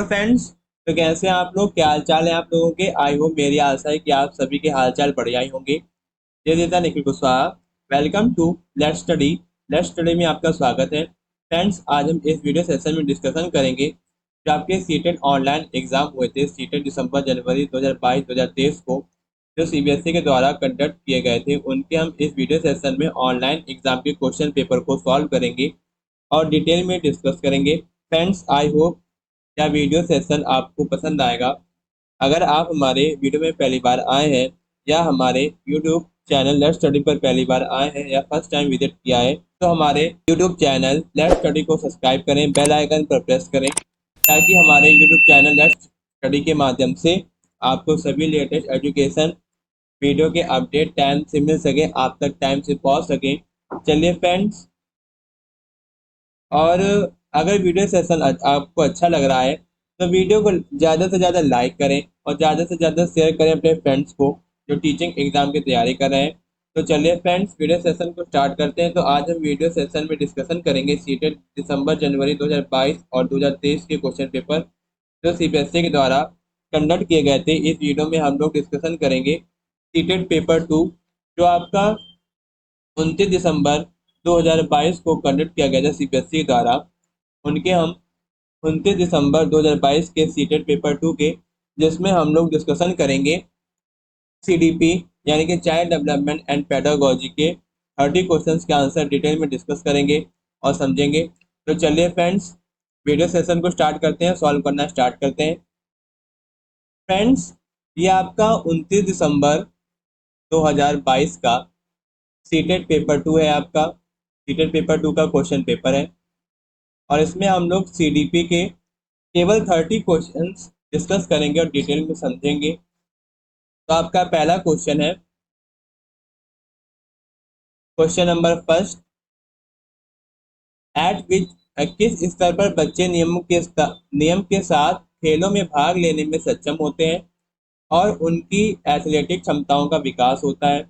Hello friends. तो कैसे हैं आप लोग? क्या हाल चाल है आप लोगों के? आई होप, मेरी आशा है कि आप सभी के हाल चाल बढ़िया ही होंगे। ये देता Nikhil Kushwaha. Welcome to let's study. Let's study में आपका स्वागत है। फ्रेंड्स, आज हम इस वीडियो सेशन में डिस्कशन करेंगे जो आपके सीटेट ऑनलाइन एग्जाम हुए थे, सीटेट दिसंबर जनवरी 2022-2023 को, जो सीबीएसई के द्वारा कंडक्ट किए गए थे, उनके हम इस वीडियो सेशन में ऑनलाइन एग्जाम के क्वेश्चन पेपर को सॉल्व करेंगे और डिटेल में डिस्कस करेंगे। फ्रेंड्स, आई होप यह वीडियो सेशन आपको पसंद आएगा। अगर आप हमारे वीडियो में पहली बार आए हैं या हमारे यूट्यूब चैनल लेट्स स्टडी पर पहली बार आए हैं या फर्स्ट टाइम विजिट किया है, तो हमारे यूट्यूब चैनल लेट्स स्टडी को सब्सक्राइब करें, बेल आइकन पर प्रेस करें, ताकि हमारे यूट्यूब चैनल लेट्स स्टडी के माध्यम से आपको सभी लेटेस्ट एजुकेशन वीडियो के अपडेट टाइम से मिल सके, आप तक टाइम से पहुंच सके। चलिए फ्रेंड्स, और अगर वीडियो सेशन आपको अच्छा लग रहा है तो वीडियो को ज़्यादा से ज़्यादा लाइक करें और ज़्यादा से ज़्यादा शेयर करें अपने फ्रेंड्स को जो टीचिंग एग्जाम की तैयारी कर रहे हैं। तो चलिए फ्रेंड्स, वीडियो सेशन को स्टार्ट करते हैं। तो आज हम वीडियो सेशन में डिस्कशन करेंगे सीटेट दिसंबर जनवरी 2022 और 2023 के क्वेश्चन पेपर जो सीबीएसई के द्वारा कंडक्ट किए गए थे। इस वीडियो में हम लोग डिस्कशन करेंगे सीटेट पेपर 2, जो आपका 29 दिसंबर 2022 को कंडक्ट किया गया था सीबीएसई द्वारा। उनके हम 29 दिसंबर 2022 के सीटेट पेपर 2 के, जिसमें हम लोग डिस्कशन करेंगे सीडीपी यानी कि चाइल्ड डेवलपमेंट एंड पेडागोजी के 30 क्वेश्चंस के आंसर डिटेल में डिस्कस करेंगे और समझेंगे। तो चलिए फ्रेंड्स, वीडियो सेशन को स्टार्ट करते हैं, सॉल्व करना स्टार्ट करते हैं। फ्रेंड्स, ये आपका 29 दिसंबर 2022 का सीटेट पेपर 2 है। आपका सीटेट पेपर 2 का क्वेश्चन पेपर है और इसमें हम लोग सीडीपी के केवल 30 क्वेश्चंस डिस्कस करेंगे और डिटेल में समझेंगे। तो आपका पहला क्वेश्चन है, क्वेश्चन नंबर फर्स्ट, एट विच, किस स्तर पर बच्चे नियम के साथ खेलों में भाग लेने में सक्षम होते हैं और उनकी एथलेटिक क्षमताओं का विकास होता है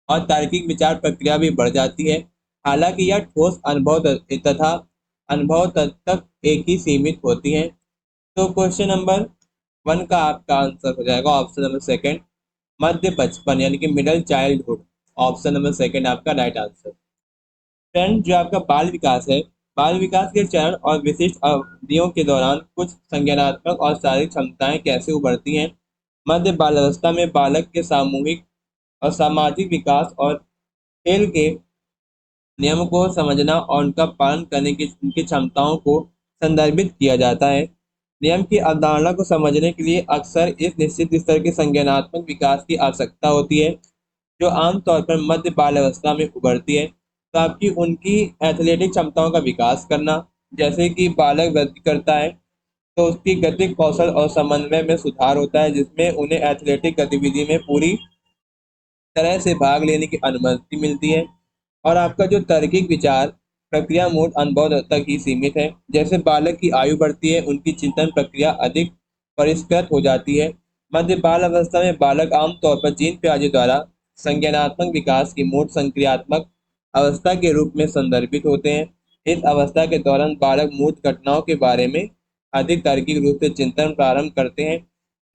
और तार्किक विचार प्रक्रिया भी बढ़ जाती है। हालांकि यह ठोस तथा अनुभव तक एक ही सीमित होती है। तो क्वेश्चन नंबर 1 का आपका आंसर हो जाएगा ऑप्शन नंबर सेकंड, मध्य बचपन यानी कि middle childhood. Option number second आपका राइट आंसर। फ्रेंड, जो आपका बाल विकास है, बाल विकास के चरण और विशिष्ट अवधियों के दौरान कुछ संज्ञानात्मक और शारीरिक क्षमताएं कैसे उभरती हैं? मध्य बाल अवस्था में बालक के सामूहिक और सामाजिक विकास और खेल के नियम को समझना और उनका पालन करने की उनकी क्षमताओं को संदर्भित किया जाता है। नियम की अवधारणा को समझने के लिए अक्सर इस निश्चित स्तर के संज्ञानात्मक विकास की आवश्यकता होती है, जो आमतौर पर मध्य बाल अवस्था में उभरती है। तो आपकी उनकी एथलेटिक क्षमताओं का विकास करना, जैसे कि बालक वृद्धि करता है तो उसकी गति कौशल और समन्वय में सुधार होता है, जिसमें उन्हें एथलेटिक गतिविधि में पूरी तरह से भाग लेने की अनुमति मिलती है। और आपका जो तार्किक विचार प्रक्रिया मूल अनुभव तक ही सीमित है। जैसे बालक की आयु बढ़ती है, उनकी चिंतन प्रक्रिया अधिक परिष्कृत हो जाती है। मध्य बाल अवस्था में बालक आमतौर पर जीन प्याजे द्वारा संज्ञानात्मक विकास की मूल संक्रियात्मक अवस्था के रूप में संदर्भित होते हैं। इस अवस्था के दौरान बालक मूर्त घटनाओं के बारे में अधिक तार्किक रूप से चिंतन प्रारंभ करते हैं,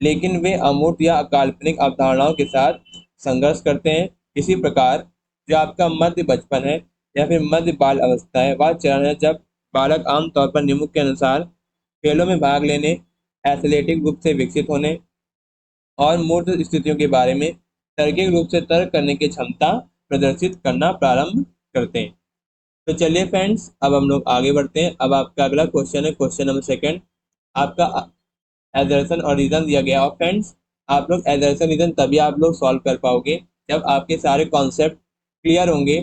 लेकिन वे अमूर्त या काल्पनिक अवधारणाओं के साथ संघर्ष करते हैं। इसी प्रकार जो आपका मध्य बचपन है या फिर मध्य बाल अवस्था है, वह चरण है जब बालक आमतौर पर निम्न के अनुसार खेलों में भाग लेने, एथलेटिक रूप से विकसित होने और मूर्त स्थितियों के बारे में तार्किक रूप से तर्क करने की क्षमता प्रदर्शित करना प्रारंभ करते हैं। तो चलिए फ्रेंड्स, अब हम लोग आगे बढ़ते हैं। अब आपका अगला क्वेश्चन है क्वेश्चन नंबर सेकंड। आपका एजर्सन और रीजन दिया गया। और फ्रेंड्स, आप लोग एजर्सन रीजन तभी आप लोग सॉल्व कर पाओगे जब आपके सारे कॉन्सेप्ट क्लियर होंगे,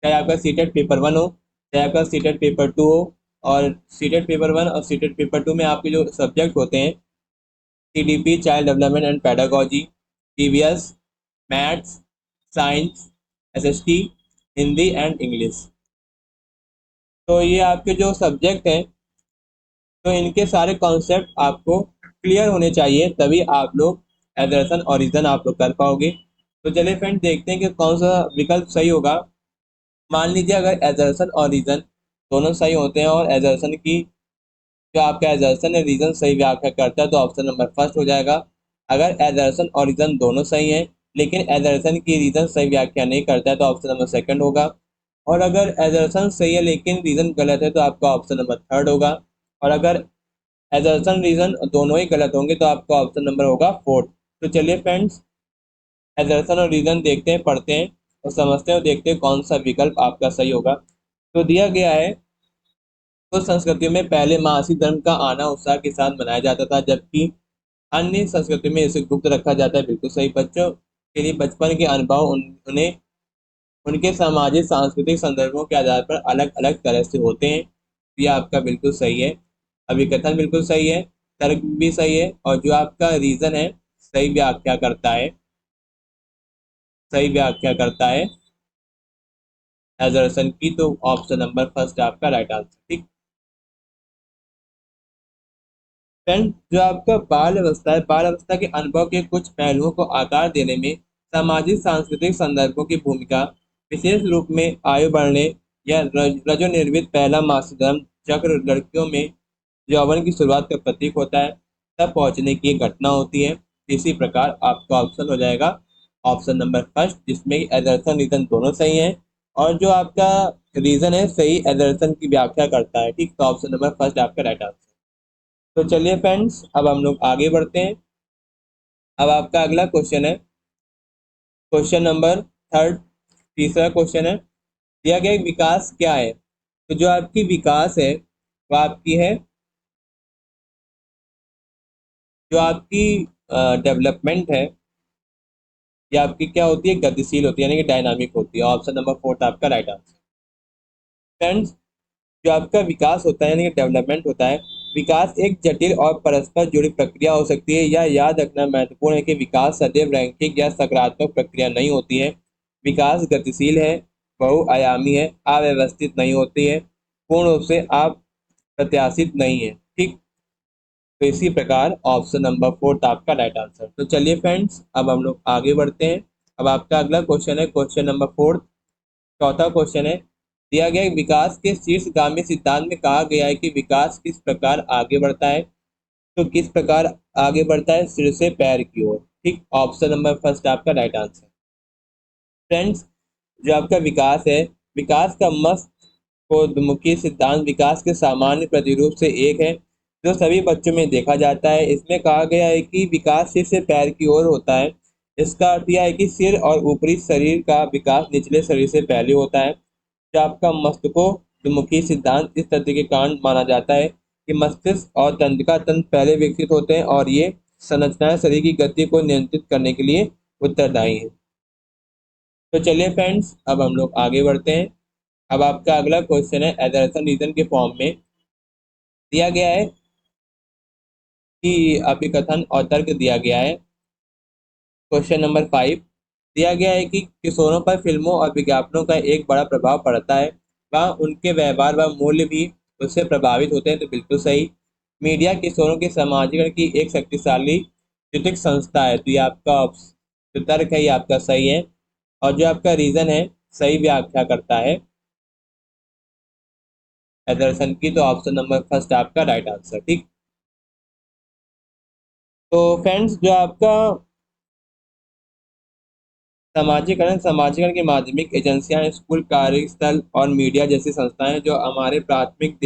चाहे आपका सीटेट पेपर 1 हो, चाहे आपका सीटेट पेपर 2 हो। और सीटेट पेपर 1 और सीटेट पेपर 2 में आपके जो सब्जेक्ट होते हैं, CDP child development and pedagogy, EVS, maths, science, SST, Hindi and English. तो ये आपके जो सब्जेक्ट हैं, तो इनके सारे कॉन्सेप्ट आपको क्लियर होने चाहिए, तभी आप लोग एजर्सन और रीजन आप लोग कर पाओगे। तो चलिए फ्रेंड, देखते हैं कि कौन सा विकल्प सही होगा। मान लीजिए अगर एजर्सन और रीजन दोनों सही होते हैं और एजर्सन की जो आपका एजर्सन है रीजन सही व्याख्या करता है तो ऑप्शन नंबर फर्स्ट हो जाएगा। अगर एजर्सन और रीजन दोनों सही हैं लेकिन एजर्सन की रीजन सही व्याख्या नहीं करता है तो ऑप्शन नंबर सेकंड होगा। और अगर एजर्सन सही है लेकिन रीजन गलत है तो आपका ऑप्शन नंबर थर्ड होगा। और अगर एजर्सन रीजन दोनों ही गलत होंगे तो आपका ऑप्शन नंबर होगा फोर्थ। तो चलिए फ्रेंड्स, एजर्सन और रीजन देखते हैं, पढ़ते हैं और समझते हैं और देखते हैं कौन सा विकल्प आपका सही होगा। तो दिया गया है, कुछ संस्कृतियों में पहले मासिक धर्म का आना उत्साह के साथ मनाया जाता था जबकि अन्य संस्कृति में इसे गुप्त रखा जाता है। बिल्कुल सही। बच्चों के लिए बचपन के अनुभव उन्हें उनके सामाजिक सांस्कृतिक संदर्भों के आधार पर अलग अलग तरह से होते हैं। ये आपका बिल्कुल सही है। अभिकथन बिल्कुल सही है, तर्क भी सही है और जो आपका रीजन है सही व्याख्या करता है, सही व्याख्या करता है एजर्सन की। तो ऑप्शन नंबर फर्स्ट आपका राइट आंसर। ठीक। फ्रेंड, जो आपका बाल अवस्था है, बाल अवस्था के अनुभव के कुछ पहलुओं को आकार देने में सामाजिक सांस्कृतिक संदर्भों की भूमिका, विशेष रूप में आयु बढ़ने या रजोनिर्मित पहला मासिक धर्म चक्र लड़कियों में यौवन की शुरुआत का प्रतीक होता है, तब पहुंचने की एक घटना होती है। इसी प्रकार आपका ऑप्शन हो जाएगा ऑप्शन नंबर फर्स्ट, जिसमें एजर्सन रीजन दोनों सही हैं और जो आपका रीजन है सही एजर्सन की व्याख्या करता है। ठीक। तो ऑप्शन नंबर फर्स्ट आपका राइट आंसर। तो चलिए फ्रेंड्स, अब हम लोग आगे बढ़ते हैं। अब आपका अगला क्वेश्चन है क्वेश्चन नंबर थर्ड, तीसरा क्वेश्चन है। दिया गया है, विकास क्या है? तो जो आपकी विकास है वो आपकी है, जो आपकी डेवलपमेंट है ये आपकी क्या होती है? गतिशील होती है, यानी कि डायनामिक होती है। ऑप्शन नंबर फोर्थ आपका राइट आंसर। फ्रेंड्स, जो आपका विकास होता है यानी कि डेवलपमेंट होता है, विकास एक जटिल और परस्पर जुड़ी प्रक्रिया हो सकती है। यह याद रखना महत्वपूर्ण है कि विकास सदैव रैखिक या सकारात्मक प्रक्रिया नहीं होती है। विकास गतिशील है, बहुआयामी है, अव्यवस्थित नहीं होती है, पूर्ण रूप से अप्रत्याशित नहीं है। ठीक। तो इसी प्रकार ऑप्शन नंबर फोर्थ आपका राइट आंसर। तो चलिए फ्रेंड्स, अब हम लोग आगे बढ़ते हैं। अब आपका अगला क्वेश्चन है क्वेश्चन नंबर फोर्थ, चौथा क्वेश्चन है। दिया गया है, विकास के शीर्षगामी सिद्धांत में कहा गया है कि विकास किस प्रकार आगे बढ़ता है? तो किस प्रकार आगे बढ़ता है? सिर से पैर की ओर। ठीक। ऑप्शन नंबर फर्स्ट आपका राइट आंसर। फ्रेंड्स, जो आपका विकास है, विकास का मस्तकोन्मुखी सिद्धांत विकास के सामान्य प्रतिरूप से एक है जो सभी बच्चों में देखा जाता है। इसमें कहा गया है कि विकास सिर से पैर की ओर होता है। इसका अर्थ यह है कि सिर और ऊपरी शरीर का विकास निचले शरीर से पहले होता है। जो आपका मस्तकोन्मुखी सिद्धांत इस तथ्य के कारण माना जाता है कि मस्तिष्क और तंत्रिका तंत्र पहले विकसित होते हैं और ये संरचनाएं शरीर की गति को नियंत्रित करने के लिए उत्तरदायी हैं। तो चलिए फ्रेंड्स, अब हम लोग आगे बढ़ते हैं। अब आपका अगला क्वेश्चन है एजर्सन रीजन के फॉर्म में। दिया गया है कि अभिकथन और तर्क दिया गया है। क्वेश्चन नंबर 5, दिया गया है कि किशोरों पर फिल्मों और विज्ञापनों का एक बड़ा प्रभाव पड़ता है, वह उनके व्यवहार व मूल्य भी उससे प्रभावित होते हैं। तो बिल्कुल सही। मीडिया किशोरों के समाजीकरण की एक शक्तिशाली विद्युत संस्था है। तो ये आपका जो तर्क है ये आपका सही है और जो आपका रीजन है सही व्याख्या करता है एजर्सन की। तो ऑप्शन नंबर फर्स्ट आपका राइट आंसर। ठीक। तो फ्रेंड्स, जो आपका समाजीकरण समाजीकरण की माध्यमिक एजेंसियां, स्कूल, कार्यस्थल और मीडिया जैसी संस्थाएं जो हमारे प्राथमिक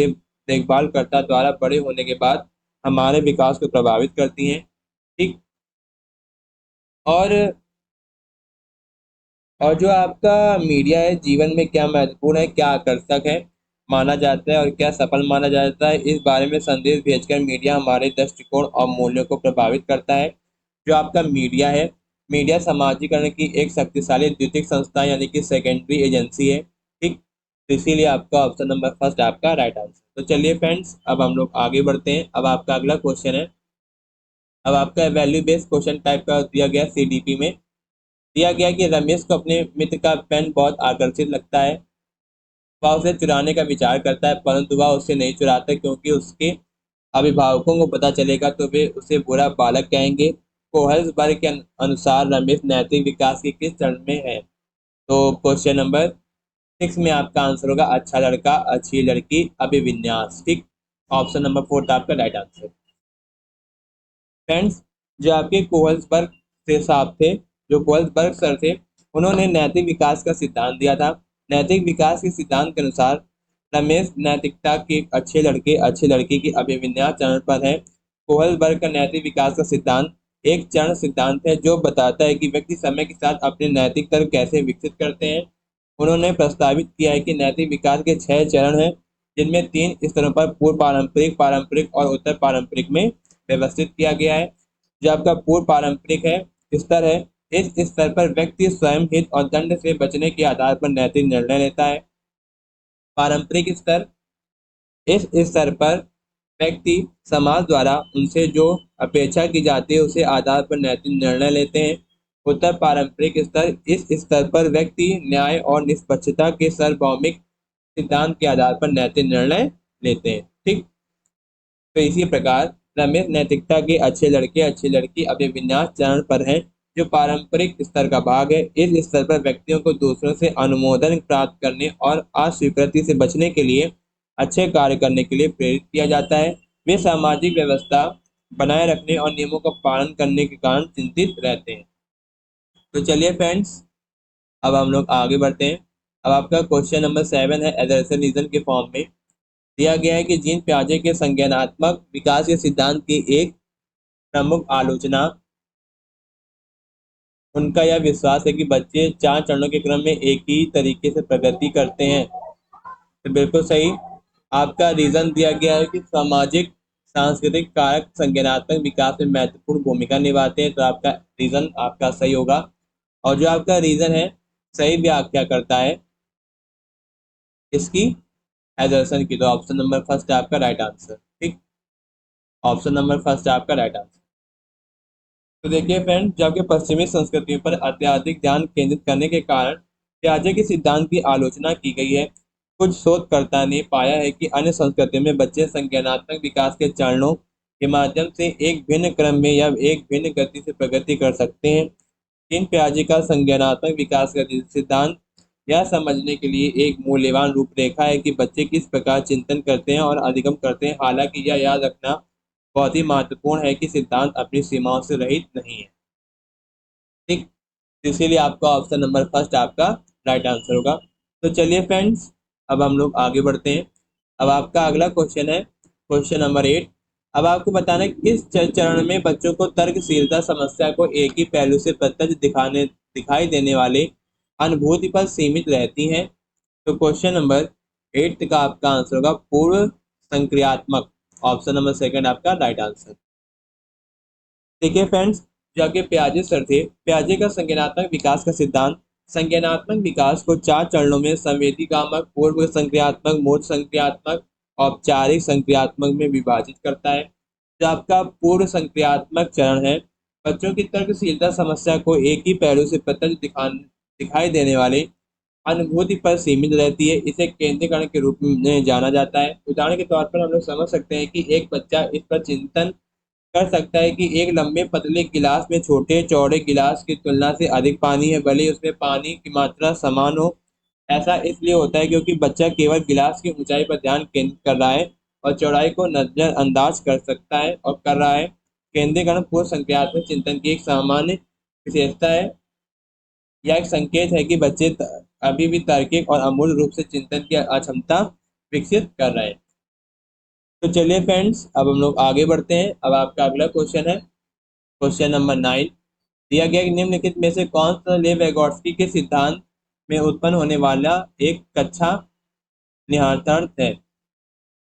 देखभालकर्ता द्वारा बड़े होने के बाद हमारे विकास को प्रभावित करती हैं। ठीक। और जो आपका मीडिया है जीवन में क्या महत्वपूर्ण है, क्या आकर्षक है माना जाता है और क्या सफल माना जाता है, इस बारे में संदेश भेजकर मीडिया हमारे दृष्टिकोण और मूल्यों को प्रभावित करता है। जो आपका मीडिया है, मीडिया समाजीकरण की एक शक्तिशाली द्वितीयक संस्था यानी कि सेकेंडरी एजेंसी है। ठीक। तो इसीलिए आपका ऑप्शन नंबर फर्स्ट आपका राइट आंसर। तो चलिए फ्रेंड्स, अब हम लोग आगे बढ़ते हैं। अब आपका अगला क्वेश्चन है, अब आपका वैल्यू बेस्ड क्वेश्चन टाइप का दिया गया सीडीपी में। दिया गया कि रमेश को अपने मित्र का पेन बहुत आकर्षित लगता है। वह उसे चुराने का विचार करता है परंतु वह उसे नहीं चुराता क्योंकि उसके अभिभावकों को पता चलेगा तो वे उसे बुरा बालक कहेंगे। कोहल्स वर्ग के अनुसार रमेश नैतिक विकास के किस चरण में है? तो क्वेश्चन नंबर 6 में आपका आंसर होगा अच्छा लड़का, अच्छी लड़की, अभिविन्यास। ठीक। ऑप्शन नंबर 4 था आपका राइट आंसर। फ्रेंड्स, जो आपके कोहल्सबर्ग से साहब थे, जो कोहल्सबर्ग सर थे, उन्होंने नैतिक विकास का सिद्धांत दिया था। नैतिक विकास के सिद्धांत के अनुसार रमेश नैतिकता के एक अच्छे लड़के अच्छे लड़के की अभिविन्यास चरण पर है। कोहलबर्ग का नैतिक विकास का सिद्धांत एक चरण सिद्धांत है जो बताता है कि व्यक्ति समय के साथ अपने नैतिक तर्क कैसे विकसित करते हैं। उन्होंने प्रस्तावित किया है कि नैतिक विकास के 6 चरण हैं, जिनमें 3 स्तरों पर पूर्व पारंपरिक, पारंपरिक और उत्तर पारंपरिक में व्यवस्थित किया गया है। जो आपका पूर्व पारंपरिक है स्तर है, इस स्तर पर व्यक्ति स्वयं हित और दंड से बचने के आधार पर नैतिक निर्णय लेता है। पारंपरिक स्तर, इस स्तर पर व्यक्ति समाज द्वारा उनसे जो अपेक्षा की जाती है उसे आधार पर नैतिक निर्णय लेते हैं। उत्तर पारंपरिक स्तर, इस स्तर पर व्यक्ति न्याय और निष्पक्षता के सार्वभौमिक सिद्धांत के आधार पर नैतिक निर्णय लेते हैं। ठीक, तो इसी प्रकार रमेश नैतिकता के अच्छे लड़के अच्छी लड़की अभिविन्यास चरण पर है, जो पारंपरिक स्तर का भाग है। इस स्तर पर व्यक्तियों को दूसरों से अनुमोदन प्राप्त करने और अस्वीकृति से बचने के लिए अच्छे कार्य करने के लिए प्रेरित किया जाता है। वे सामाजिक व्यवस्था बनाए रखने और नियमों का पालन करने के कारण चिंतित रहते हैं। तो चलिए फ्रेंड्स, अब हम लोग आगे बढ़ते हैं। अब आपका क्वेश्चन नंबर 7 है, एडर्सन रीजन के फॉर्म में दिया गया है कि जीन पियाजे के संज्ञानात्मक विकास के सिद्धांत की एक प्रमुख आलोचना उनका यह विश्वास है कि बच्चे 4 चरणों के क्रम में एक ही तरीके से प्रगति करते हैं। तो बिल्कुल सही, आपका रीजन दिया गया है कि सामाजिक सांस्कृतिक कारक संज्ञानात्मक विकास में महत्वपूर्ण भूमिका निभाते हैं। तो आपका रीजन आपका सही होगा। और जो आपका रीजन है सही व्याख्या करता है इसकी एजर्सन की। तो ऑप्शन नंबर फर्स्ट है आपका राइट आंसर। ठीक, ऑप्शन नंबर फर्स्ट है आपका राइट आंसर। तो देखिए फ्रेंड, जबकि पश्चिमी संस्कृतियों पर अत्यधिक ध्यान केंद्रित करने के कारण पियाजे के सिद्धांत की आलोचना की गई है। कुछ शोधकर्ता ने पाया है कि अन्य संस्कृतियों में बच्चे संज्ञानात्मक विकास के चरणों के माध्यम से एक भिन्न क्रम में या एक भिन्न गति से प्रगति कर सकते हैं। जीन पियाजे का संज्ञानात्मक विकास का सिद्धांत यह समझने के लिए एक मूल्यवान रूपरेखा है कि बच्चे किस प्रकार चिंतन करते हैं और अधिगम करते हैं। हालांकि यह याद रखना बहुत ही महत्वपूर्ण है कि सिद्धांत अपनी सीमाओं से रहित नहीं है। ठीक, इसीलिए आपका ऑप्शन नंबर फर्स्ट आपका राइट आंसर होगा। तो चलिए फ्रेंड्स, अब हम लोग आगे बढ़ते हैं। अब आपका अगला क्वेश्चन है क्वेश्चन नंबर 8। अब आपको बताना है किस चरण में बच्चों को तर्कशीलता समस्या को एक ही पहलू से प्रत्यक्ष दिखाई देने वाले अनुभूति पर सीमित रहती हैं। तो क्वेश्चन नंबर 8 का आपका आंसर होगा पूर्व संक्रियात्मक। ऑप्शन नंबर सेकंड आपका राइट आंसर। देखिए फ्रेंड्स, जो आपके पियाजे सर थे, पियाजे का संज्ञानात्मक विकास का सिद्धांत संज्ञानात्मक विकास को 4 चरणों में संवेदीकामक, पूर्व संक्रियात्मक, मूर्त संक्रियात्मक, औपचारिक संक्रियात्मक में विभाजित करता है। जो आपका पूर्व संक्रियात्मक चरण है, बच्चों की तर्कशीलता समस्या को एक ही पहलू से प्रत्यक्ष दिखाई देने वाले अनुभूति पर सीमित रहती है। इसे केंद्रीकरण के रूप में जाना जाता है। उदाहरण के तौर पर हम लोग समझ सकते हैं कि एक बच्चा इस पर चिंतन कर सकता है कि एक लंबे पतले गिलास में छोटे चौड़े गिलास की तुलना से अधिक पानी है, भले ही उसमें पानी की मात्रा समान हो। ऐसा इसलिए होता है क्योंकि बच्चा केवल गिलास की ऊंचाई पर ध्यान केंद्रित कर रहा है और चौड़ाई को नजरअंदाज कर सकता है और कर रहा है। केंद्रीकरण पूर्व संज्ञानात्मक चिंतन की एक सामान्य विशेषता है। यह एक संकेत है कि बच्चे अभी भी तार्किक और अमूल रूप से चिंतन की अक्षमता विकसित कर रहे हैं। तो चलिए फ्रेंड्स, अब हम लोग आगे बढ़ते हैं। अब आपका अगला क्वेश्चन है क्वेश्चन नंबर 9। दिया गया कि निम्नलिखित में से कौन सा लेव वेगोट्स्की के सिद्धांत में उत्पन्न होने वाला एक कक्षा निहारतार्थ है।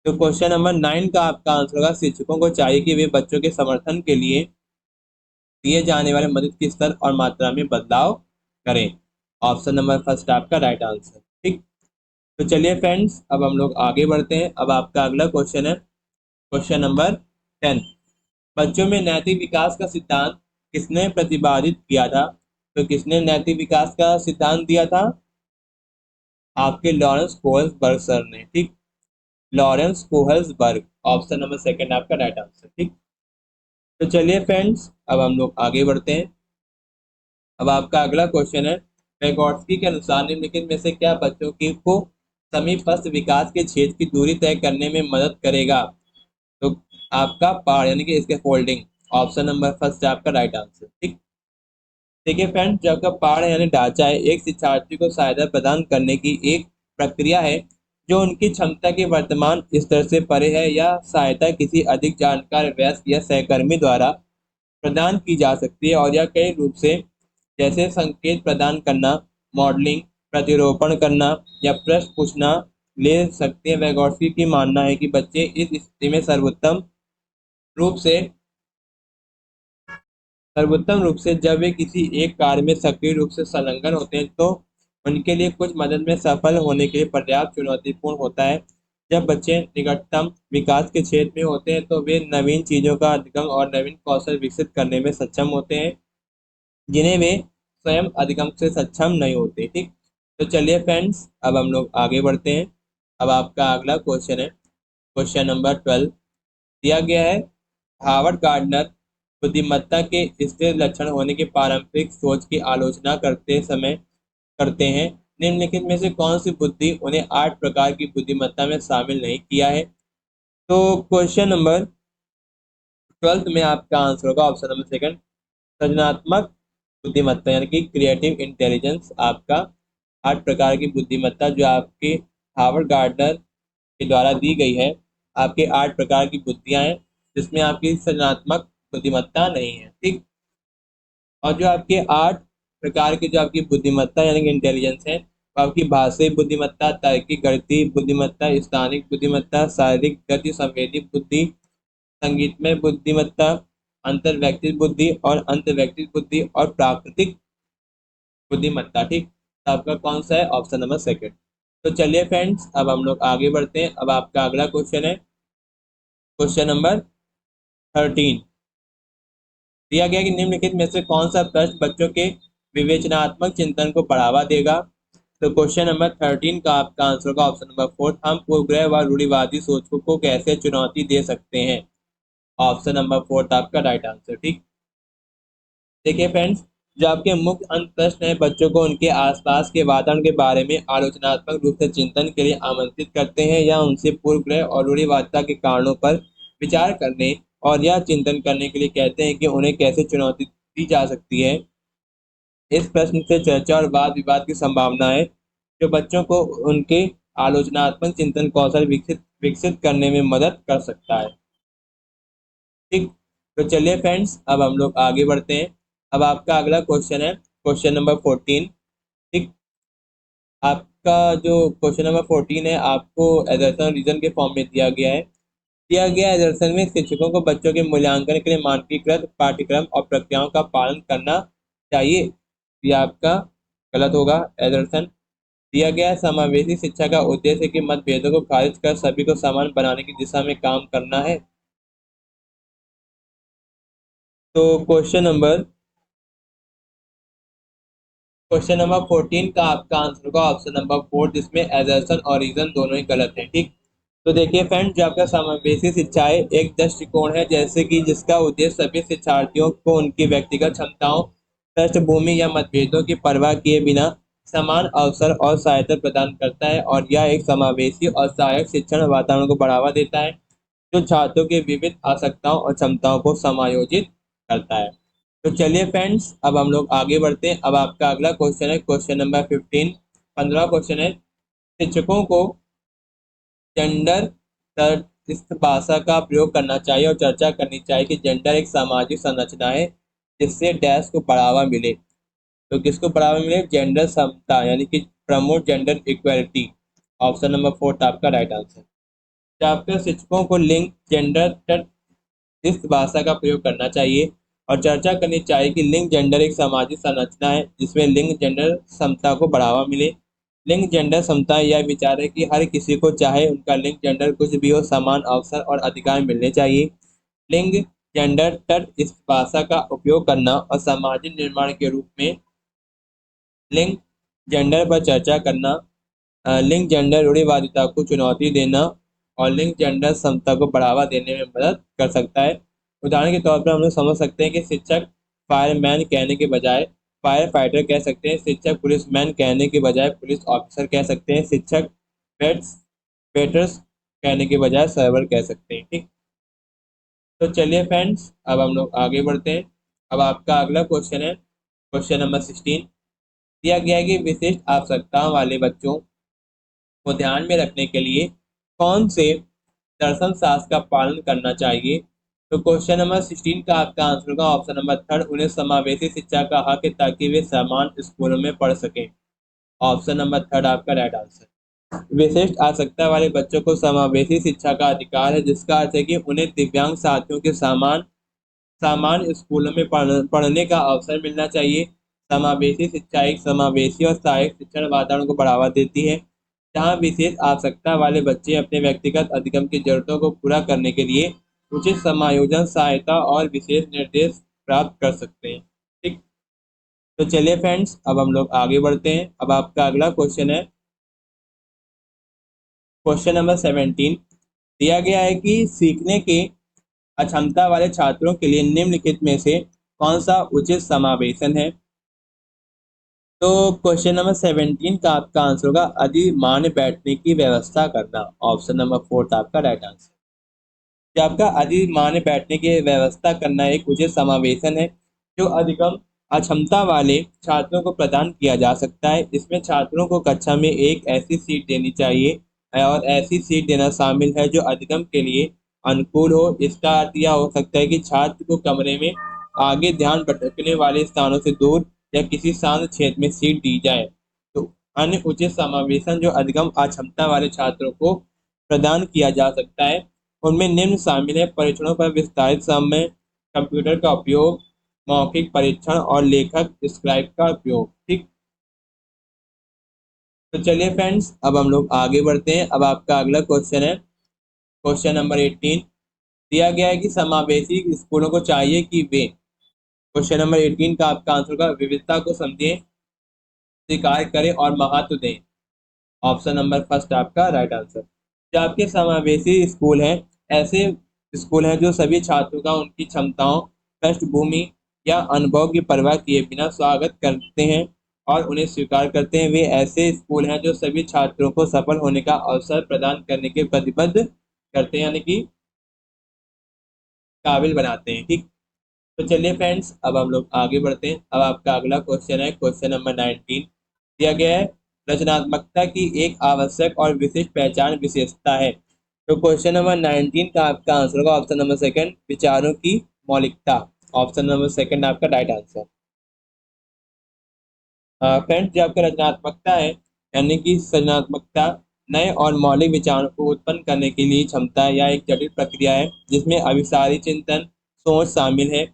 तो क्वेश्चन नंबर 9 का आपका आंसर होगा शिक्षकों को चाहिए कि वे बच्चों के समर्थन के लिए दिए जाने वाले मदद के स्तर और मात्रा में बदलाव करें। ऑप्शन नंबर फर्स्ट आपका राइट आंसर। ठीक, तो चलिए फ्रेंड्स, अब हम लोग आगे बढ़ते हैं। अब आपका अगला क्वेश्चन है क्वेश्चन नंबर 10। बच्चों में नैतिक विकास का सिद्धांत किसने प्रतिपादित किया था। तो किसने नैतिक विकास का सिद्धांत दिया था, आपके लॉरेंस कोहल्सबर्ग सर ने। ठीक, लॉरेंस कोहल्सबर्ग, ऑप्शन नंबर सेकंड आपका राइट आंसर। ठीक, तो चलिए फ्रेंड्स, अब हम लोग आगे बढ़ते हैं। अब आपका अगला क्वेश्चन है वेगोट्स्की के अनुसार निम्नलिखित में से क्या बच्चों की को समीपस्थ विकास के क्षेत्र की दूरी तय करने में मदद करेगा। आपका पहाड़ यानी कि इसके फोल्डिंग। ऑप्शन नंबर फर्स्ट है आपका राइट आंसर। ठीक। देखिए फ्रेंड्स, जो आपका पहाड़ यानी ढांचा है, एक शिक्षार्थी को सहायता प्रदान करने की एक प्रक्रिया है जो उनकी क्षमता के वर्तमान स्तर से परे है, या सहायता किसी अधिक जानकार वयस्क या सहकर्मी द्वारा प्रदान की जा सकती है, और यह कई रूप से, जैसे संकेत प्रदान करना, मॉडलिंग, प्रतिरूपण करना या प्रश्न पूछना, ले सकते हैं। वैगोत्स्की की मानना है कि बच्चे इस स्थिति में रूप से सर्वोत्तम रूप से जब वे किसी एक कार्य में सक्रिय रूप से संलग्न होते हैं, तो उनके लिए कुछ मदद में सफल होने के लिए पर्याप्त चुनौतीपूर्ण होता है। जब बच्चे निकटतम विकास के क्षेत्र में होते हैं, तो वे नवीन चीजों का अधिगम और नवीन कौशल विकसित करने में सक्षम होते हैं, जिन्हें वे स्वयं अधिगम से सक्षम नहीं होते। ठीक। तो चलिए फ्रेंड्स, अब हम लोग आगे बढ़ते हैं। अब आपका अगला क्वेश्चन है, क्वेश्चन नंबर 12। दिया गया है, हावर्ड गार्डनर बुद्धिमत्ता के स्थिर लक्षण होने की पारंपरिक सोच की आलोचना करते समय करते हैं। निम्नलिखित में से कौन सी बुद्धि उन्हें 8 प्रकार की बुद्धिमत्ता में शामिल नहीं किया है? तो क्वेश्चन नंबर 12 में आपका आंसर होगा ऑप्शन नंबर सेकंड, सृजनात्मक बुद्धिमत्ता यानी कि क्रिएटिव इंटेलिजेंस। आपका 8 प्रकार की बुद्धिमत्ता जो आपके हार्वर्ड गार्डनर के द्वारा दी गई है, आपके 8 प्रकार की बुद्धियां हैं, जिसमें आपकी सृजनात्मक बुद्धिमत्ता नहीं है। ठीक। और जो आपके 8 प्रकार की जो आपकी बुद्धिमत्ता यानी कि इंटेलिजेंस है, वो आपकी भाषाई बुद्धिमत्ता, तार्किक गणितीय बुद्धिमत्ता, स्थानिक बुद्धिमत्ता, शारीरिक गति संवेदी बुद्धि, संगीतमय बुद्धिमत्ता, अंतर्वैयक्तिक बुद्धि और अंतर्वैयक्तिक बुद्धि, और प्राकृतिक बुद्धिमत्ता। ठीक। तो आपका कौन सा है? Option number second. तो चलिए फ्रेंड्स, अब हम लोग आगे बढ़ते हैं। अब आपका अगला क्वेश्चन है, क्वेश्चन नंबर 13। दिया गया कि निम्नलिखित में से कौन सा प्रश्न बच्चों के विवेचनात्मक चिंतन को बढ़ावा देगा? तो क्वेश्चन नंबर 13 का आपका आंसर होगा ऑप्शन नंबर फोर्थ, हम पूर्वग्रह व रूढ़िवादी सोच को कैसे चुनौती दे सकते हैं? ऑप्शन नंबर फोर्थ आपका राइट आंसर। ठीक। देखिए फ्रेंड्स, जो आपके मुख्य अंत प्रश्न है, बच्चों को उनके आसपास के वातावरण के बारे में आलोचनात्मक रूप से चिंतन के लिए आमंत्रित करते हैं, या उनसे पूर्वग्रह और रूढ़िवादिता के कारणों पर विचार करने और यह चिंतन करने के लिए कहते हैं कि उन्हें कैसे चुनौती दी जा सकती है। इस प्रश्न से चर्चा और वाद विवाद की संभावना है, जो बच्चों को उनके आलोचनात्मक चिंतन कौशल विकसित विकसित करने में मदद कर सकता है। ठीक। तो चलिए फ्रेंड्स, अब हम लोग आगे बढ़ते हैं। अब आपका अगला क्वेश्चन है, क्वेश्चन नंबर 14। ठीक। आपका जो क्वेश्चन नंबर 14 है, आपको एजर्सन रीजन के फॉर्म में दिया गया है। दिया गया एजर्सन में शिक्षकों को बच्चों के मूल्यांकन के लिए मानकीकृत पाठ्यक्रम और प्रक्रियाओं का पालन करना चाहिए। ये आपका गलत होगा। एजर्सन दिया गया है, समावेशी शिक्षा का उद्देश्य कि मतभेदों को खारिज कर सभी को समान बनाने की दिशा में काम करना है। तो क्वेश्चन नंबर 14 का आपका आंसर होगा ऑप्शन नंबर 4, जिसमें एजर्सन और रीजन दोनों ही गलत हैं। ठीक। तो देखिए फ्रेंड, जो आपका समावेशी शिक्षा है, एक दृष्टिकोण है जैसे कि जिसका उद्देश्य सभी शिक्षार्थियों को उनकी व्यक्तिगत क्षमताओं, पृष्ठभूमि या मतभेदों की परवाह किए बिना समान अवसर और सहायता प्रदान करता है, और यह एक समावेशी और सहायक शिक्षण वातावरण को बढ़ावा देता है, जो छात्रों के विविध आवश्यकताओं और क्षमताओं को समायोजित करता है। तो चलिए फ्रेंड्स, अब हम लोग आगे बढ़ते हैं। अब आपका अगला क्वेश्चन है, क्वेश्चन नंबर 15। 15 क्वेश्चन है, शिक्षकों को जेंडर इस भाषा का प्रयोग करना चाहिए और चर्चा करनी चाहिए कि जेंडर एक सामाजिक संरचना है जिससे डैश को बढ़ावा मिले। तो किसको बढ़ावा मिले? जेंडर समता यानी कि promote gender equality. Option number 4 आपका राइट आंसर। आपके शिक्षकों को लिंग जेंडर इस भाषा का प्रयोग करना चाहिए और चर्चा करनी चाहिए कि लिंग जेंडर एक सामाजिक संरचना है जिसमें लिंग जेंडर समता को बढ़ावा मिले। लिंग जेंडर समता यह विचार है कि हर किसी को, चाहे उनका लिंग जेंडर कुछ भी हो, समान अवसर और अधिकार मिलने चाहिए। लिंग जेंडर तट इस भाषा का उपयोग करना और सामाजिक निर्माण के रूप में लिंग जेंडर पर चर्चा करना, लिंग जेंडर रूढ़िवादिता को चुनौती देना और लिंग जेंडर समता को बढ़ावा देने में मदद कर सकता है। उदाहरण के तौर पर हम लोग समझ सकते हैं कि शिक्षक फायरमैन कहने के बजाय फायर फाइटर कह सकते हैं, शिक्षक पुलिसमैन कहने के बजाय पुलिस ऑफिसर कह सकते हैं, शिक्षक वेट्स वेटर्स कहने के बजाय सर्वर कह सकते हैं। ठीक। तो चलिए फ्रेंड्स, अब हम लोग आगे बढ़ते हैं। अब आपका अगला क्वेश्चन है क्वेश्चन नंबर 16। दिया गया है कि विशिष्ट आवश्यकताओं वाले बच्चों को ध्यान में रखने के लिए कौन से दर्शन शास्त्र का पालन करना चाहिए। तो क्वेश्चन नंबर 16 का आपका आंसर होगा ऑप्शन नंबर थर्ड, उन्हें समावेशी शिक्षा का हक है ताकि वे समान स्कूलों में पढ़ सकें। ऑप्शन नंबर थर्ड आपका राइट आंसर। विशिष्ट आवश्यकता वाले बच्चों को समावेशी शिक्षा का अधिकार है, जिसका अर्थ है कि उन्हें दिव्यांग साथियों के समान सामान्य स्कूलों में पढ़ने का अवसर मिलना चाहिए। समावेशी शिक्षा एक समावेशी और सहायक शिक्षण वातावरण को बढ़ावा देती है, जहां विशेष आवश्यकता वाले बच्चे अपने व्यक्तिगत अधिगम की जरूरतों को पूरा करने के लिए उचित समायोजन, सहायता और विशेष निर्देश प्राप्त कर सकते हैं। ठीक। तो चलिए फ्रेंड्स, अब हम लोग आगे बढ़ते हैं। अब आपका अगला क्वेश्चन है क्वेश्चन नंबर 17। दिया गया है कि सीखने के अक्षमता वाले छात्रों के लिए निम्नलिखित में से कौन सा उचित समावेशन है। तो क्वेश्चन नंबर 17 का आपका आंसर होगा अधिमान्य बैठने की व्यवस्था करना। ऑप्शन नंबर फोर्थ आपका राइट आंसर। कि आपका अधिमान्य बैठने की व्यवस्था करना एक उचित समावेशन है जो अधिगम अक्षमता वाले छात्रों को प्रदान किया जा सकता है। इसमें छात्रों को कक्षा में एक ऐसी सीट देनी चाहिए और ऐसी सीट देना शामिल है जो अधिगम के लिए अनुकूल हो। इसका अर्थ यह हो सकता है कि छात्र को कमरे में आगे ध्यान भटकने वाले स्थानों से दूर या किसी शांत क्षेत्र में सीट दी जाए। तो अन्य उचित समावेशन जो अधिगम अक्षमता वाले छात्रों को प्रदान किया जा सकता है उनमें निम्न शामिल है: परीक्षणों पर विस्तारित समय, कंप्यूटर का उपयोग, मौखिक परीक्षण और लेखक स्क्राइब का उपयोग। ठीक। तो चलिए फ्रेंड्स, अब हम लोग आगे बढ़ते हैं। अब आपका अगला क्वेश्चन है क्वेश्चन नंबर 18। दिया गया है कि समावेशी स्कूलों को चाहिए कि वे, क्वेश्चन नंबर 18 का आपका आंसर होगा विविधता को समझें, स्वीकार करें और महत्व दें। ऑप्शन नंबर फर्स्ट आपका राइट आंसर। जो आपके समावेशी स्कूल हैं, ऐसे स्कूल हैं जो सभी छात्रों का उनकी क्षमताओं, पृष्ठभूमि या अनुभव की परवाह किए बिना स्वागत करते हैं और उन्हें स्वीकार करते हैं। वे ऐसे स्कूल हैं जो सभी छात्रों को सफल होने का अवसर प्रदान करने के प्रतिबद्ध करते हैं, यानी कि काबिल बनाते हैं। ठीक। तो चलिए फ्रेंड्स, अब हम लोग आगे बढ़ते हैं। अब आपका अगला क्वेश्चन है क्वेश्चन नंबर 19। दिया गया है रचनात्मकता की एक आवश्यक और विशिष्ट पहचान विशेषता है। तो क्वेश्चन नंबर 19 का आपका आंसर होगा ऑप्शन नंबर सेकंड, विचारों की मौलिकता। ऑप्शन नंबर सेकंड आपका राइट आंसर। फ्रेंड्स, जो आपका रचनात्मकता है, यानी कि सृजनात्मकता नए और मौलिक विचारों को उत्पन्न करने के लिए क्षमता या एक जटिल प्रक्रिया है जिसमें अभिसारी चिंतन सोच शामिल है,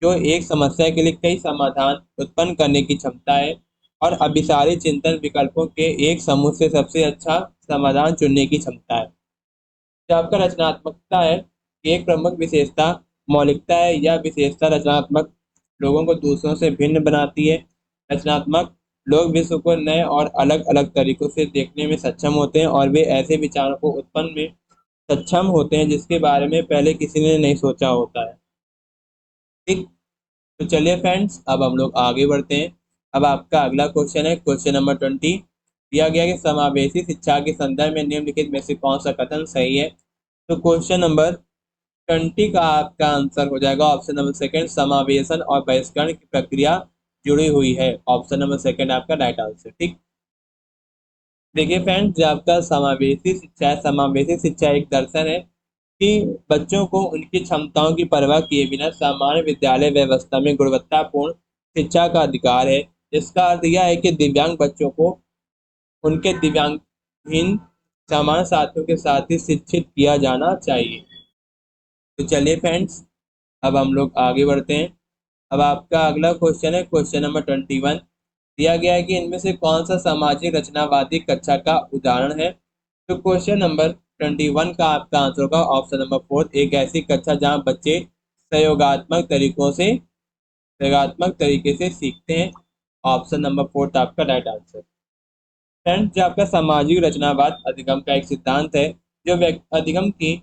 जो एक समस्या के लिए कई समाधान उत्पन्न करने की क्षमता है और अभिसारी चिंतन विकल्पों के एक समूह से सबसे अच्छा समाधान चुनने की क्षमता है। जो आपका रचनात्मकता है, एक प्रमुख विशेषता मौलिकता है। यह विशेषता रचनात्मक लोगों को दूसरों से भिन्न बनाती है। रचनात्मक लोग विश्व को नए और अलग अलग तरीकों से देखने में सक्षम होते हैं और वे ऐसे विचारों को उत्पन्न में सक्षम होते हैं जिसके बारे में पहले किसी ने नहीं सोचा होता है। ठीक। तो चलिए फ्रेंड्स, अब हम लोग आगे बढ़ते हैं। अब आपका अगला क्वेश्चन है क्वेश्चन नंबर 20। दिया गया कि समावेशी शिक्षा के संदर्भ में निम्नलिखित में से कौन सा कथन सही है। तो क्वेश्चन नंबर 20 का आपका आंसर हो जाएगा ऑप्शन नंबर सेकंड, समावेशन और बहिष्करण की प्रक्रिया जुड़ी हुई है। ऑप्शन नंबर सेकंड आपका राइट आंसर। ठीक। देखिए फ्रेंड्स, जो आपका समावेशी शिक्षा है, समावेशी शिक्षा एक दर्शन है कि बच्चों को उनकी क्षमताओं की परवाह किए बिना सामान्य विद्यालय व्यवस्था में गुणवत्तापूर्ण शिक्षा का अधिकार है। इसका अर्थ यह है कि दिव्यांग बच्चों को उनके दिव्यांगहीन सामान्य साथियों के साथ ही शिक्षित किया जाना चाहिए। तो चलिए फ्रेंड्स, अब हम लोग आगे बढ़ते हैं। अब आपका अगला क्वेश्चन है क्वेश्चन नंबर 21। दिया गया है कि इनमें से कौन सा सामाजिक रचनावादी कक्षा का उदाहरण है। तो क्वेश्चन नंबर 21 का आपका आंसर होगा ऑप्शन नंबर फोर्थ, एक ऐसी कक्षा जहां बच्चे सहयोगात्मक तरीके से सीखते हैं। ऑप्शन नंबर फोर्थ आपका राइट आंसर। फ्रेंड्स, जो आपका सामाजिक रचनावाद अधिगम का एक सिद्धांत है जो अधिगम की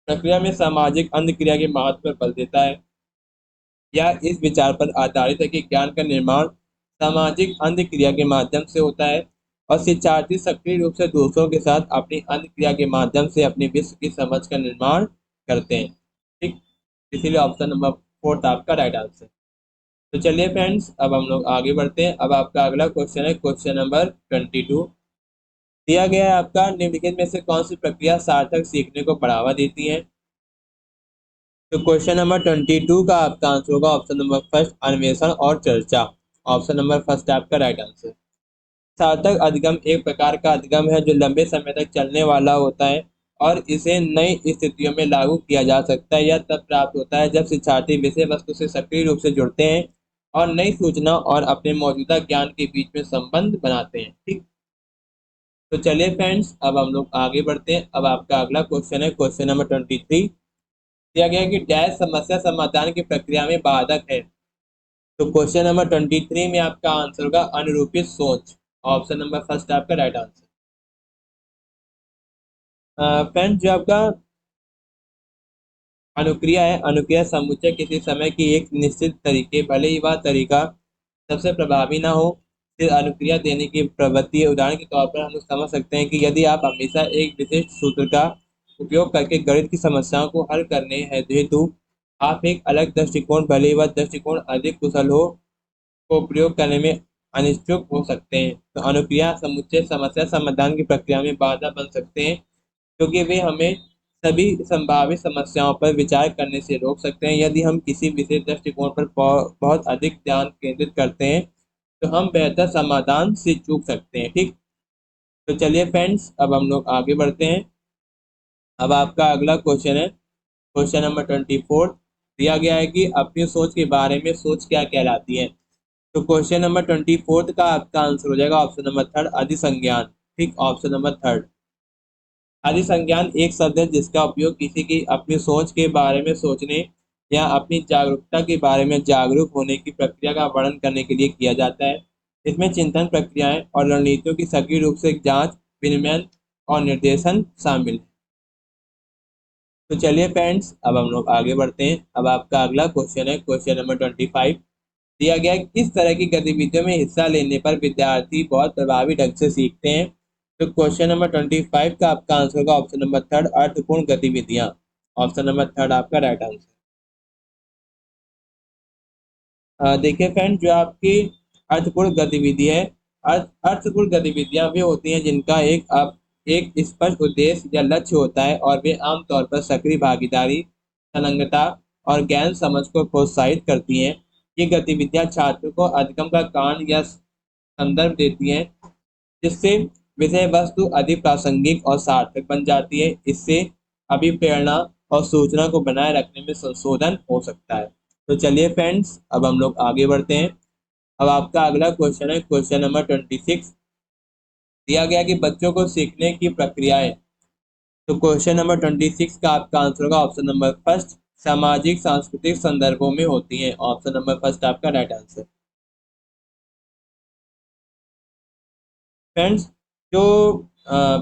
प्रक्रिया में सामाजिक अंतःक्रिया के महत्व पर बल देता है। यह इस विचार पर आधारित है कि ज्ञान का निर्माण सामाजिक अंतःक्रिया के माध्यम से होता है और शिक्षार्थी सक्रिय रूप से दूसरों के साथ अपनी अंतःक्रिया के माध्यम से अपने विश्व की समझ का निर्माण करते हैं। ठीक। इसीलिए ऑप्शन नंबर फोर्थ आपका राइट आंसर। तो चलिए फ्रेंड्स, अब हम लोग आगे बढ़ते हैं। अब आपका अगला क्वेश्चन है क्वेश्चन नंबर 22। दिया गया है आपका, निम्नलिखित में से कौन सी प्रक्रिया सार्थक सीखने को बढ़ावा देती है। तो क्वेश्चन नंबर 22 का आपका आंसर होगा ऑप्शन नंबर फर्स्ट, अन्वेषण और चर्चा। ऑप्शन नंबर फर्स्ट आपका राइट आंसर। सार्थक अधिगम एक प्रकार का अधिगम है जो लंबे समय तक चलने वाला होता है और इसे नई स्थितियों में लागू किया जा सकता है। यह तब प्राप्त होता है जब शिक्षार्थी विषय वस्तु से सक्रिय रूप से जुड़ते हैं और नई सूचना और अपने मौजूदा ज्ञान के बीच में संबंध बनाते हैं। ठीक। तो चलिए फ्रेंड्स, अब हम लोग आगे बढ़ते हैं। अब आपका अगला क्वेश्चन है क्वेश्चन नंबर 23। दिया गया है कि डैश समस्या समाधान की प्रक्रिया में बाधक है। तो क्वेश्चन नंबर 23 में आपका आंसर होगा अनुरूपित सोच। ऑप्शन नंबर फर्स्ट आपका राइट आंसर। फ्रेंड्स, जो आपका अनुक्रिया है, अनुक्रिया समुच्चय किसी समय की एक निश्चित तरीके, भले ही वह तरीका सबसे प्रभावी ना हो, फिर अनुक्रिया देने की प्रवृत्ति है। उदाहरण के तौर पर हम लोग समझ सकते हैं कि यदि आप हमेशा एक विशिष्ट सूत्र का उपयोग करके गणित की समस्याओं को हल करने हेतु आप एक अलग दृष्टिकोण, भले ही वह दृष्टिकोण अधिक कुशल हो, को प्रयोग करने में अनिच्छुक हो सकते हैं, तो अनुक्रिया समुच्चय समस्या समाधान की प्रक्रिया में बाधा बन सकते हैं, क्योंकि वे हमें सभी संभावित समस्याओं पर विचार करने से रोक सकते हैं। यदि हम किसी विशेष दृष्टिकोण पर बहुत अधिक ध्यान केंद्रित करते हैं तो हम बेहतर समाधान से चूक सकते हैं। ठीक। तो चलिए फ्रेंड्स, अब हम लोग आगे बढ़ते हैं। अब आपका अगला क्वेश्चन है क्वेश्चन नंबर 24। दिया गया है कि अपनी सोच के बारे में सोच क्या कहलाती है। तो क्वेश्चन नंबर 24 का आपका आंसर हो जाएगा ऑप्शन नंबर थर्ड, अधिसंज्ञान। ठीक, ऑप्शन नंबर थर्ड। अधिसंज्ञान एक शब्द है जिसका उपयोग किसी की अपनी सोच के बारे में सोचने या अपनी जागरूकता के बारे में जागरूक होने की प्रक्रिया का वर्णन करने के लिए किया जाता है। इसमें चिंतन प्रक्रियाएं और रणनीतियों की सक्रिय रूप से जांच, विनिमय और निर्देशन शामिल है। तो चलिए फ्रेंड्स, अब हम लोग आगे बढ़ते हैं। अब आपका अगला क्वेश्चन है क्वेश्चन नंबर 25। दिया गया है कि किस तरह की गतिविधियों में हिस्सा लेने पर विद्यार्थी बहुत प्रभावी ढंग से सीखते हैं। तो क्वेश्चन नंबर 25 का आपका आंसर होगा ऑप्शन नंबर थर्ड, अर्थपूर्ण गतिविधियां। ऑप्शन नंबर थर्ड आपका राइट आंसर। देखिए फ्रेंड, जो आपकी अर्थपूर्ण गतिविधि है, अर्थपूर्ण गतिविधियां वे होती हैं जिनका एक स्पष्ट उद्देश्य या लक्ष्य होता है और वे आमतौर पर सक्रिय भागीदारी, संलग्नता और ज्ञान समझ को प्रोत्साहित करती हैं। ये गतिविधियां छात्रों को अधिगम का कारण या संदर्भ देती हैं, जिससे विषय वस्तु अधिक प्रासंगिक और सार्थक बन जाती है। इससे अभिप्रेरणा और सूचना को बनाए रखने में संशोधन हो सकता है। तो चलिए फ्रेंड्स, अब हम लोग आगे बढ़ते हैं। अब आपका अगला क्वेश्चन है क्वेश्चन नंबर 26। दिया गया कि बच्चों को सीखने की प्रक्रियाएं। तो क्वेश्चन नंबर 26 का आपका आंसर होगा ऑप्शन नंबर फर्स्ट, सामाजिक सांस्कृतिक संदर्भों में होती है। ऑप्शन नंबर फर्स्ट आपका राइट आंसर। फ्रेंड्स, जो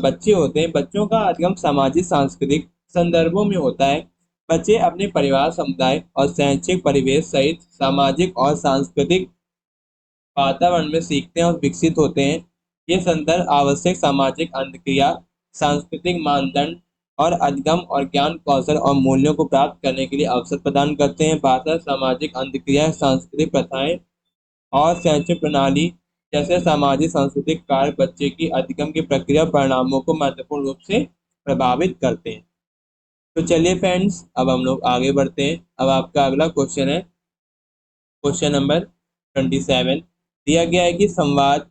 बच्चे होते हैं, बच्चों का अधिगम सामाजिक सांस्कृतिक संदर्भों में होता है। बच्चे अपने परिवार, समुदाय और शैक्षिक परिवेश सहित सामाजिक और सांस्कृतिक वातावरण में सीखते हैं और विकसित होते हैं। ये संदर्भ आवश्यक सामाजिक अंतक्रिया, सांस्कृतिक मानदंड और अधिगम और ज्ञान कौशल और मूल्यों को प्राप्त करने के लिए अवसर प्रदान करते हैं। भाषा, सामाजिक अंतक्रिया, सांस्कृतिक प्रथाएं और शैक्षिक प्रणाली जैसे सामाजिक सांस्कृतिक कार्य बच्चे की अधिगम की प्रक्रिया परिणामों को महत्वपूर्ण रूप से प्रभावित करते हैं। तो चलिए फ्रेंड्स, अब हम लोग आगे बढ़ते हैं। अब आपका अगला क्वेश्चन है क्वेश्चन नंबर 27। दिया गया है कि संवाद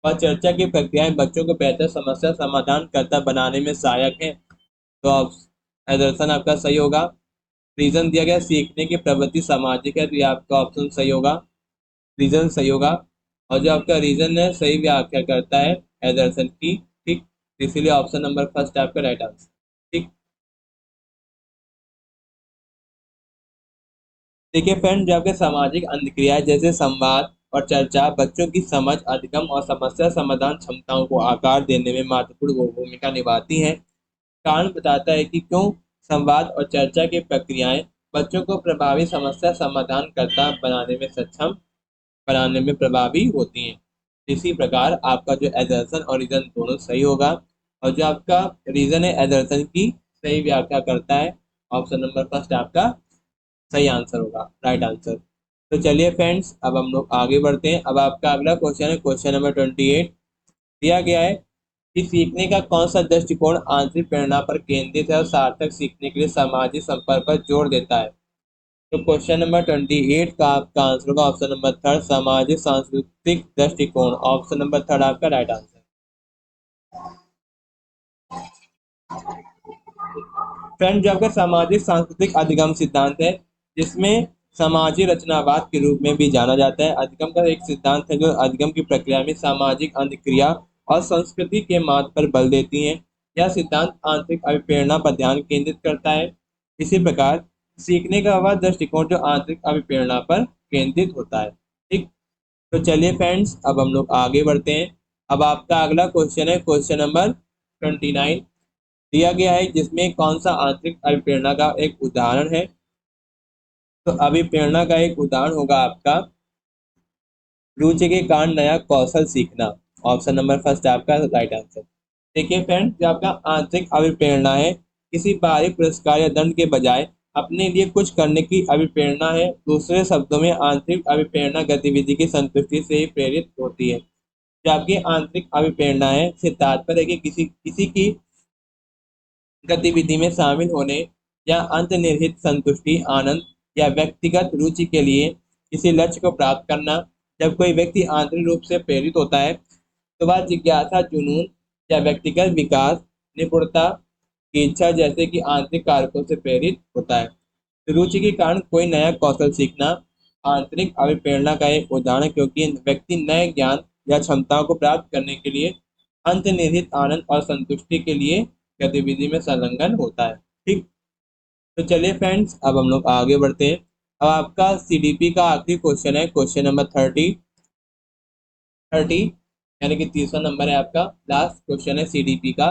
व चर्चा की प्रक्रियाएं बच्चों को बेहतर समस्या समाधान करता बनाने में सहायक है। तो आप दर्शन आपका सही होगा। रीजन दिया गया सीखने की प्रवृत्ति सामाजिक है, तो ये आपका ऑप्शन सही होगा, रीजन सही होगा। और जो आपका रीजन है सही व्याख्या करता है एदर्सन की। ठीक, इसीलिए ऑप्शन नंबर फर्स्ट आपका राइट आंसर। ठीक। देखिए फ्रेंड, जो आपके सामाजिक अंतक्रिया जैसे संवाद और चर्चा बच्चों की समझ, अधिगम और समस्या समाधान क्षमताओं को आकार देने में महत्वपूर्ण भूमिका निभाती हैं। कारण बताता है कि क्यों संवाद और चर्चा की प्रक्रियाएं बच्चों को प्रभावी समस्या समाधान करता बनाने में प्रभावी होती हैं। इसी प्रकार आपका जो एजर्सन और रीजन दोनों सही होगा। और जो आपका रीजन है एजर्सन की सही व्याख्या करता है ऑप्शन नंबर फर्स्ट आपका सही आंसर होगा, राइट आंसर। तो चलिए फ्रेंड्स, अब हम लोग आगे बढ़ते हैं। अब आपका अगला क्वेश्चन है क्वेश्चन नंबर 28। दिया गया है कि सीखने का कौन सा दृष्टिकोण आंतरिक प्रेरणा पर केंद्रित है और सार्थक सीखने के लिए सामाजिक संपर्क पर जोर देता है। तो क्वेश्चन नंबर 28 का आपका आंसर होगा ऑप्शन नंबर थर्ड, सामाजिक सांस्कृतिक दृष्टिकोण। ऑप्शन नंबर थर्ड आपका राइट आंसर। फ्रेंड, जो आपका सामाजिक सांस्कृतिक अधिगम सिद्धांत है, जिसमें सामाजिक रचनावाद के रूप में भी जाना जाता है। अधिगम का एक सिद्धांत है जो अधिगम की प्रक्रिया में सामाजिक अंतक्रिया और संस्कृति के महत्व पर बल देती है। यह सिद्धांत आंतरिक अभिप्रेरणा पर ध्यान केंद्रित करता है। इसी प्रकार सीखने का वह दृष्टिकोण जो आंतरिक अभिप्रेरणा पर केंद्रित होता है। ठीक। तो चलिए फ्रेंड्स, अब हम लोग आगे बढ़ते हैं। अब आपका अगला क्वेश्चन है क्वेश्चन नंबर 29। दिया गया है जिसमें कौन सा आंतरिक अभिप्रेरणा का एक उदाहरण है। तो अभिप्रेरणा का एक उदाहरण होगा आपका रुचि के कारण नया कौशल सीखना। ऑप्शन नंबर फर्स्ट आपका राइट आंसर। देखिए फ्रेंड, जो आपका आंतरिक अभिप्रेरणा है, किसी बाहरी पुरस्कार या दंड के बजाय अपने लिए कुछ करने की अभिप्रेरणा है। दूसरे शब्दों में आंतरिक अभिप्रेरणा गतिविधि की संतुष्टि से ही प्रेरित होती है। जो आपकी आंतरिक अभिप्रेरणा है से तात्पर्य है कि किसी किसी की गतिविधि में शामिल होने या अंतर्निहित संतुष्टि, आनंद या व्यक्तिगत रुचि के लिए किसी लक्ष्य को प्राप्त करना। जब कोई व्यक्ति आंतरिक रूप से प्रेरित होता है तो वह जिज्ञासा, जुनून या व्यक्तिगत विकास, निपुणता की इच्छा जैसे कि आंतरिक कारकों से प्रेरित होता है। तो रुचि के कारण कोई नया कौशल सीखना आंतरिक अभिप्रेरणा का एक उदाहरण है, क्योंकि व्यक्ति नए ज्ञान या क्षमताओं को प्राप्त करने के लिए अंतर्निहित आनंद और संतुष्टि के लिए गतिविधि में संलग्न होता है। ठीक। तो चलिए फ्रेंड्स, अब हम लोग आगे बढ़ते हैं। अब आपका सीडीपी का आखिरी क्वेश्चन है क्वेश्चन नंबर 30 यानी कि 30वां नंबर है आपका। लास्ट क्वेश्चन है सीडीपी का।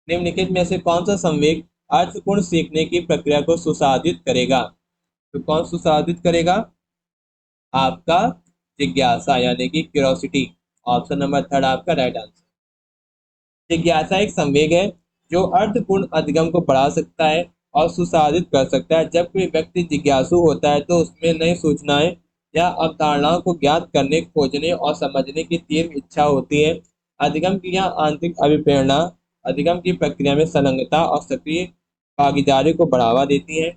निम्नलिखित में से कौन सा संवेग अर्थपूर्ण सीखने की प्रक्रिया को सुसाधित करेगा। तो कौन सुसाधित करेगा? आपका जिज्ञासा यानी कि क्यूरोसिटी। ऑप्शन नंबर थर्ड आपका राइट आंसर। जिज्ञासा एक संवेग है जो अर्थपूर्ण अधिगम को बढ़ा सकता है और सुसाधित कर सकता है। जब कोई व्यक्ति जिज्ञासु होता है तो उसमें नई सूचनाएं या अवधारणाओं को ज्ञात करने, खोजने और समझने की तीव्र इच्छा होती है। अधिगम की यह आंतरिक अभिप्रेरणा अधिगम की प्रक्रिया में संलग्नता और सक्रिय भागीदारी को बढ़ावा देती है।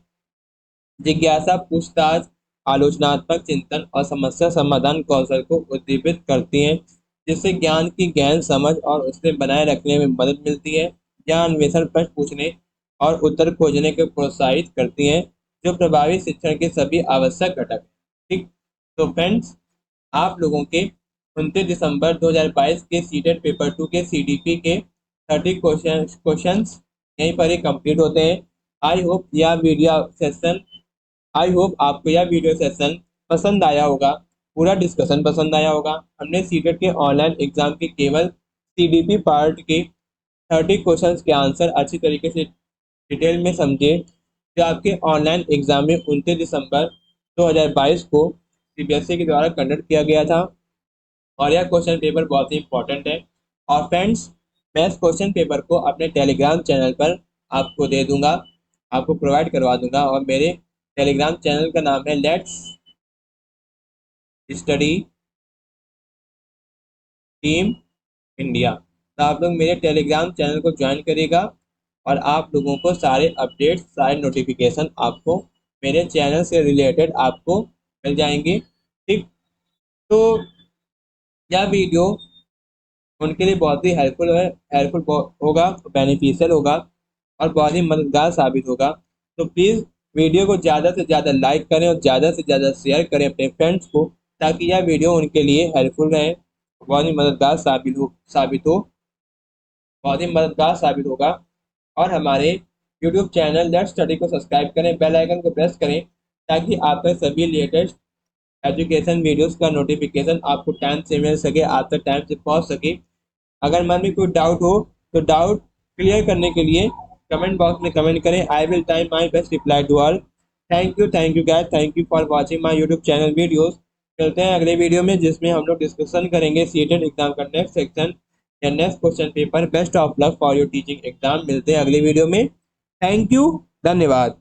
जिज्ञासा पूछताछ, आलोचनात्मक चिंतन और समस्या समाधान कौशल को उद्दीपित करती हैं, जिससे ज्ञान की गहन समझ और उसे बनाए रखने में मदद मिलती है। ज्ञान अन्वेषण, प्रश्न पूछने और उत्तर खोजने को प्रोत्साहित करती हैं, जो प्रभावी शिक्षण के सभी आवश्यक घटक हैं। ठीक। तो फ्रेंड्स, आप लोगों के 29 दिसंबर 2022 के सीटेट पेपर 2 के सीडीपी के 30 क्वेश्चंस यहीं पर ही कंप्लीट होते हैं। आई होप आपको यह वीडियो सेशन पसंद आया होगा, पूरा डिस्कशन पसंद आया होगा। हमने सीटेट के ऑनलाइन एग्जाम के केवल सीडीपी पार्ट के 30 क्वेश्चंस के आंसर अच्छी तरीके से डिटेल में समझे, जो आपके ऑनलाइन एग्जाम में 29 दिसंबर 2022 को सीबीएसई के द्वारा कंडक्ट किया गया था। और यह क्वेश्चन पेपर बहुत ही इंपॉर्टेंट है। और फ्रेंड्स, मैं इस क्वेश्चन पेपर को अपने टेलीग्राम चैनल पर आपको दे दूंगा, आपको प्रोवाइड करवा दूंगा। और मेरे टेलीग्राम चैनल का नाम है लेट्स स्टडी टीम इंडिया। तो आप लोग मेरे टेलीग्राम चैनल को ज्वाइन करिएगा और आप लोगों को सारे अपडेट्स, सारे नोटिफिकेशन आपको मेरे चैनल से रिलेटेड आपको मिल जाएंगे। ठीक। तो यह वीडियो उनके लिए बहुत ही हेल्पफुल होगा, बेनिफिशियल होगा और बहुत ही मददगार साबित होगा। तो प्लीज़ वीडियो को ज़्यादा से ज़्यादा लाइक करें और ज़्यादा से ज़्यादा शेयर करें अपने फ्रेंड्स को, ताकि यह वीडियो उनके लिए हेल्पफुल रहे, बहुत ही मददगार बहुत ही मददगार साबित होगा। और हमारे यूट्यूब चैनल लेट्स स्टडी को सब्सक्राइब करें, बेल आइकन को प्रेस करें, ताकि आपके सभी लेटेस्ट एजुकेशन वीडियोस का नोटिफिकेशन आपको टाइम से मिल सके, आप तक टाइम से पहुंच सके। अगर मन में कोई डाउट हो तो डाउट क्लियर करने के लिए कमेंट बॉक्स में कमेंट करें। I will time my best reply to all. Thank you guys, thank you for watching my YouTube channel videos. चलते हैं अगले वीडियो में, जिसमें हम लोग डिस्कशन करेंगे सीटेट एग्जाम का नेक्स्ट सेक्शन या next question paper. Best of luck for your teaching exam. मिलते हैं अगले वीडियो में। Thank you. धन्यवाद।